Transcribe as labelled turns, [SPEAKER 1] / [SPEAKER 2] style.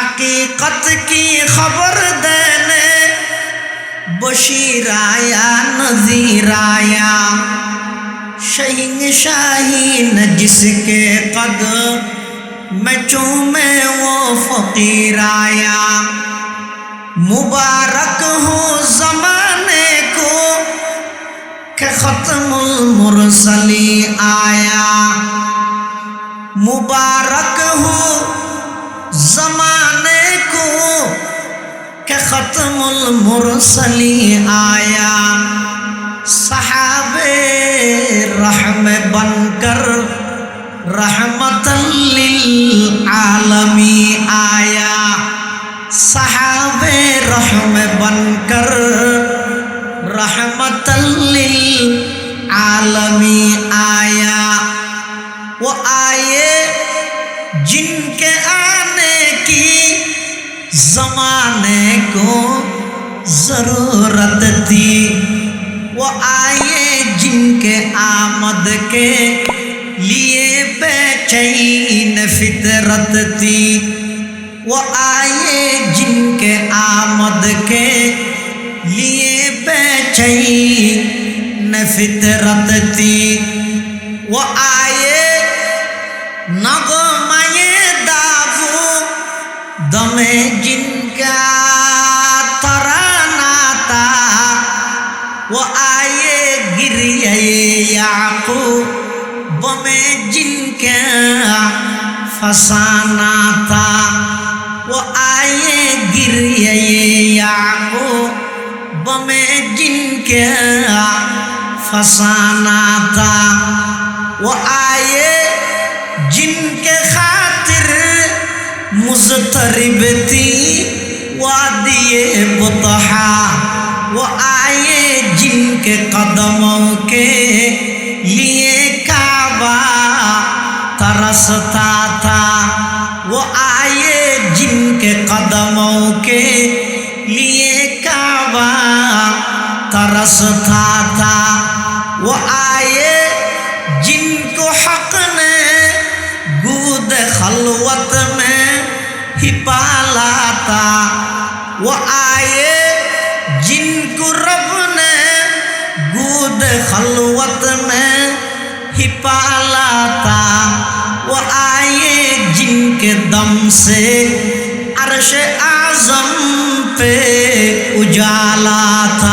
[SPEAKER 1] हकीकत की खबर देने बशीर आया नज़ीर आया, शहंशाही न जिसके कदम में चूमे वो फकीर आया। मुबारक हो ज़माने को कि ख़त्मुल मुरसली आया, मुबारक हो ज़माने को कि ख़त्मुल मुरसली आया। सहाबे रहम बनकर रहमतल लिल आलमी आया, सहाबे रहम बनकर रहमतल लिल आलमी आया। वो आए जिनके आने की ज़माने को ज़रूरत थी, वो आए जिनके आमद के लिए बेचैन फितरत थी, वो आए जिनके आमद के लिए बेचैन फितरत थी। वो आए नगमाए दावो दमे जिनका तराना था, वो आए गिरिए याकूब में जिनका फसाना था, वो आए गिरिए याकूब में जिनका फसाना था। वो आए जिनके खातिर मुज़तरिब थी वादिए बुतहा, वो आए जिनके कदमों के लिए काबा तरसता था, वो आए जिनके कदमों के लिए काबा तरसता था। वो आए जिनको हक ने गूद खलवत में ही पाला था, वो आए जिनको रब ने गूद खलवत में ही पाला था, वो आए जिनके दम से अर्श आज़म पे उजाला था।